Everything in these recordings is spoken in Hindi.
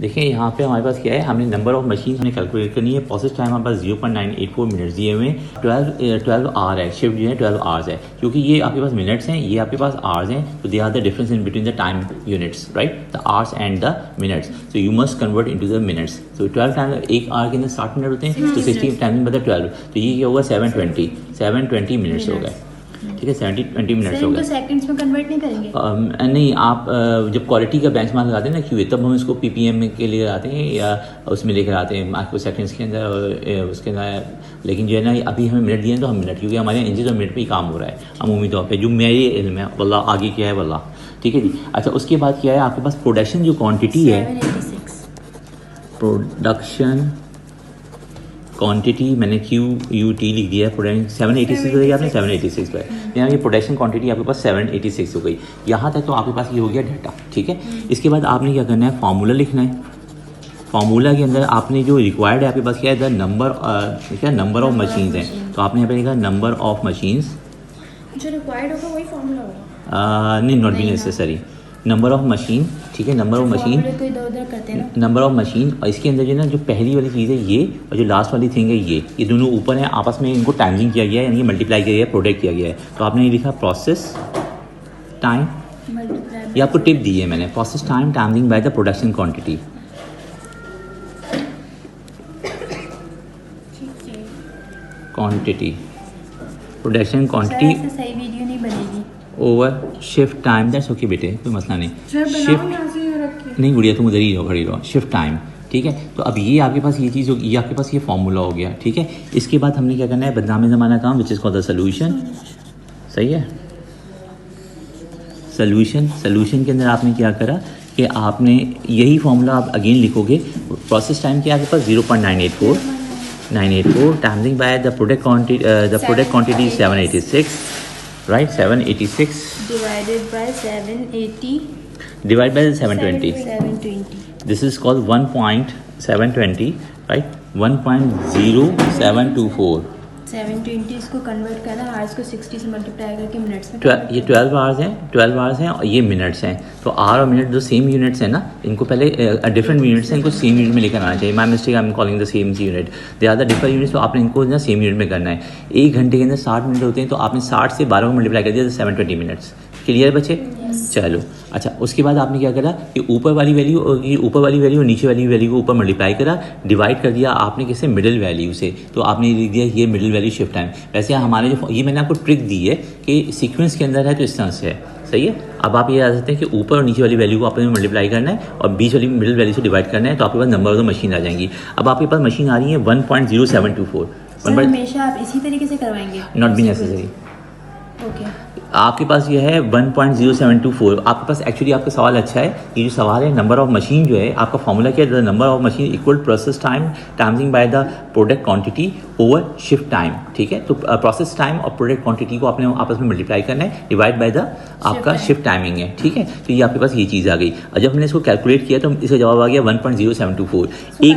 देखिए यहाँ पे हमारे पास क्या है, हमने नंबर ऑफ मशीन हमें कैलकुलेट करनी है। प्रोसेस टाइम हमारे पास 0.984 मिनट्स दिए हुए हैं। 12 आवर है, शिफ्ट जो है 12 आवर्स है, क्योंकि ये आपके पास मिनट्स हैं, ये आपके पास आवर्स हैं, तो they are the difference in between the time units, right, the hours and the minutes. So you must convert into the minutes. So 12 time, एक आवर के अंदर 60 मिनट होते हैं, तो 60 टाइम बाय 12, तो ये क्या होगा 720 मिनट्स हो गए, ठीक है, 20 मिनट्स हो गए। सेकंड्स में कन्वर्ट नहीं करेंगे? नहीं, आप जब क्वालिटी का बेंचमार्क लगाते हैं ना क्यूए, तब हम इसको पीपीएम के लिए आते हैं या उसमें लेकर आते हैं माइक्रो सेकंड्स के अंदर और उसके अंदर। लेकिन जो है ना, अभी हमें मिनट दिए हैं तो हम मिनट, क्योंकि हमारे इंचेस और मिनट पे ही काम हो रहा है अमूमी तौर पे, जो मेरे इल्म है, वल्लाह आगे क्या है वल्लाह, ठीक है जी। अच्छा, उसके बाद क्या है आपके पास प्रोडक्शन जो क्वान्टिटी है, 786 प्रोडक्शन क्वांटिटी मैंने QUT लिख दिया है, प्रोडक्शन 786 हो गई आपने, 786 पे यहाँ ये प्रोडक्शन क्वांटिटी आपके पास 786 हो गई। यहाँ तक तो आपके पास ये हो गया डाटा, ठीक है। इसके बाद आपने क्या करना है, फार्मूला लिखना है। फार्मूला के अंदर आपने जो रिक्वायर्ड है आपके पास क्या है, द नंबर, क्या नंबर ऑफ मशीन्स हैं, तो आपने यहाँ पे लिखा नंबर ऑफ मशीन्स, जो रिक्वायर्ड होगा वही फार्मूला होगा, नहीं not be necessary, number of machine, ठीक है, number of machine, number of machine. और इसके अंदर जो है ना, जो पहली वाली चीज़ है ये, और जो लास्ट वाली थिंग है ये दोनों ऊपर हैं, आपस में इनको टाइमिंग किया गया है, यानी मल्टीप्लाई किया गया है, प्रोडक्ट किया गया है। तो आपने ये लिखा प्रोसेस टाइम, ये आपको टिप दी है मैंने, process time timing by the production quantity, quantity, production quantity सही वीडियो नहीं बनेगी over shift time. That's okay बेटे, कोई मसला नहीं। शिफ्ट नहीं गुड़िया, तुम उधर ही रहो, खड़ी रहो, शिफ्ट टाइम, ठीक है। तो अब ये आपके पास ये चीज़ होगी, ये आपके पास ये फार्मूला हो गया, ठीक है। इसके बाद हमने क्या करना है, बदनाम ज़माना काम, which is called the solution, सही है। सोल्यूशन के अंदर आपने क्या करा कि आपने यही फार्मूला आप अगेन लिखोगे। प्रोसेस टाइम क्या है आपके पास 0.984 timing by the product quantity 786, right, 786 divided by 780 divided by 720. 720 This is called 1.720, right? 1.0724. 720 इसको कन्वर्ट करना, आवर्स को 60 से मल्टीप्लाई करके मिनट्स में ये 12 आवर्स हैं, 12 आवर्स हैं और ये मिनट्स हैं। तो आवर और मिनट जो सेम यूनिट्स हैं ना, इनको पहले डिफरेंट यूनिट्स हैं, इनको सेम यूनिट में लेकर आना चाहिए। My mistake, I am calling the same unit, they are the different units, तो आपने इनको ना सेम यूनिट में करना है। एक घंटे के अंदर 60 मिनट होते हैं, तो आपने 60 से 12 को मल्टीप्लाई कर दिया तो 720 मिनट्स। क्लियर बच्चे? चलो अच्छा, उसके बाद आपने क्या करा कि ऊपर वाली वैल्यू और नीचे वाली वैल्यू को ऊपर मल्टीप्लाई करा, डिवाइड कर दिया आपने किससे, मिडिल वैल्यू से। तो आपने लिख दिया ये मिडिल वैल्यू शिफ्ट टाइम। वैसे हमारे जो ये मैंने आपको ट्रिक दी है कि सीक्वेंस के अंदर है तो इस तरह से है, सही है। अब आप ये आ सकते हैं कि ऊपर और नीचे वाली वैल्यू को आपने मल्टीप्लाई करना है और बीच वाली मिडिल वैल्यू से डिवाइड करना है, तो आपके पास नंबर ऑफ द मशीन आ जाएंगी। अब आपके पास मशीन आ रही है 1.0724। हमेशा आप इसी तरीके से करवाएंगे? Not be necessary. ओके, आपके पास ये है 1.0724। आपके पास एक्चुअली आपका सवाल अच्छा है। ये जो सवाल है नंबर ऑफ मशीन जो है, आपका फॉर्मूला क्या है, the number of machine equal process time timing by the product quantity over shift time, ठीक है। तो प्रोसेस टाइम और प्रोडक्ट क्वांटिटी को आपने आपस में मल्टीप्लाई करना है, डिवाइड बाय द आपका शिफ्ट टाइमिंग है, ठीक है। तो ये आपके पास ये चीज़ आ गई। और जब हमने इसको कैलकुलेट किया तो इसका जवाब आ गया 1.0724। एक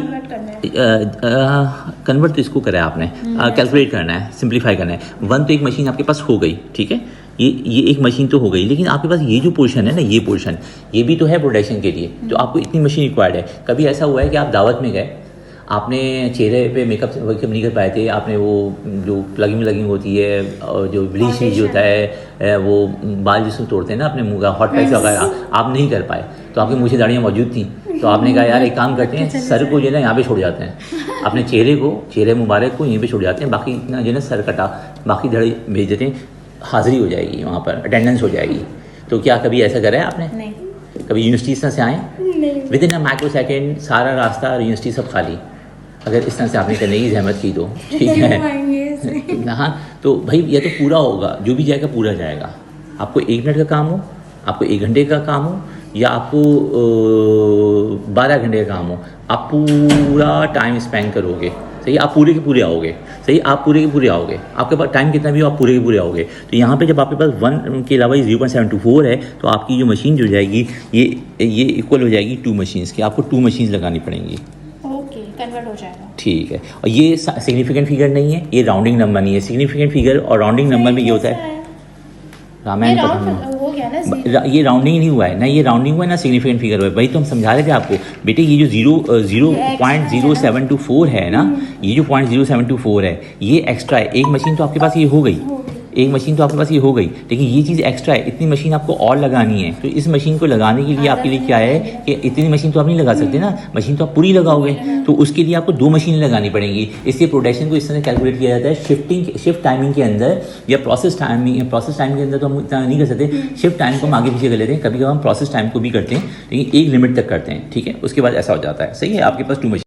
कन्वर्ट तो इसको करा है आपने, कैलकुलेट करना है, सिंप्लीफाई करना है। 1 तो एक मशीन आपके पास हो गई, ठीक है, ये एक मशीन तो हो गई, लेकिन आपके पास ये जो पोर्शन है ना, ये पोर्शन ये भी तो है प्रोडक्शन के लिए, जो आपको इतनी मशीन रिक्वायर्ड है। कभी ऐसा हुआ है कि आप दावत में गए, आपने चेहरे पे मेकअप नहीं कर पाए थे, आपने वो जो प्लगिंग होती है और जो ब्लीच होता है, वो बाल जिसको तोड़ते हैं ना अपने मुँह का, हॉट पैक्स वगैरह आप नहीं कर पाए, तो आपकी मुँह से दाढ़ियाँ मौजूद थी। तो आपने कहा यार एक काम करते हैं, सर को जो है ना यहाँ पे छोड़ जाते हैं, अपने चेहरे मुबारक को यहीं पे छोड़ जाते हैं, बाकी इतना जो है ना सर कटा, बाकी दाढ़ी भेज देते हैं, हाजिरी हो जाएगी वहाँ पर, अटेंडेंस हो जाएगी। तो क्या कभी ऐसा करा है आपने? नहीं। कभी यूनिवर्सिटी इस तरह से आए with in a micro second, सारा रास्ता यूनिवर्सिटी सब खाली, अगर इस तरह से आपने करने की जहमत की तो ठीक है। हाँ, तो भाई ये तो पूरा होगा, जो भी जाएगा पूरा जाएगा। आपको 1 मिनट का काम हो, आपको 1 घंटे का काम हो, या आपको 12 घंटे का काम हो, आप पूरा टाइम स्पेंड करोगे, सही, आप पूरे के पूरे आओगे, सही, आप पूरे के पूरे आओगे। आपके पास टाइम कितना भी हो, आप पूरे के पूरे आओगे। तो यहाँ पे जब आपके पास 1 के अलावा 0.724 है, तो आपकी जो मशीन जो जाएगी ये इक्वल हो जाएगी 2 मशीन्स की। आपको 2 मशीन्स लगानी पड़ेंगी, ओके, कन्वर्ट हो जाएगा, ठीक है। और ये सिग्निफिकेंट फिगर नहीं है, ये राउंडिंग नंबर नहीं है। सिग्निफिकेंट फिगर और राउंडिंग नंबर में ये होता है, रामायण वो गया ना zero। ये राउंडिंग नहीं हुआ है ना, ये राउंडिंग हुआ है ना सिग्निफिकेंट फिगर हुआ है। वही तो हम समझा रहे थे आपको बेटे, ये जो 0.0724 है ना, ये जो 0.0724 है ये एक्स्ट्रा है। एक मशीन तो आपके पास ये हो गई, एक मशीन तो आपके पास ये हो गई, लेकिन ये चीज़ एक्स्ट्रा है, इतनी मशीन आपको और लगानी है। तो इस मशीन को लगाने के लिए आपके लिए क्या है कि इतनी मशीन तो आप नहीं लगा सकते ना, मशीन तो आप पूरी लगाओगे, तो उसके लिए आपको 2 मशीनें लगानी पड़ेंगी। इसलिए प्रोडक्शन को इस तरह कैलकुलेट किया जाता है शिफ्ट टाइमिंग के अंदर, या प्रोसेस टाइमिंग के अंदर तो हम इतना नहीं कर सकते। शिफ्ट टाइम को हम आगे पीछे कर लेते हैं, कभी कभी हम प्रोसेस टाइम को भी करते हैं, लेकिन एक लिमिट तक करते हैं, ठीक है। उसके बाद ऐसा हो जाता है, सही है, आपके पास 2 मशीन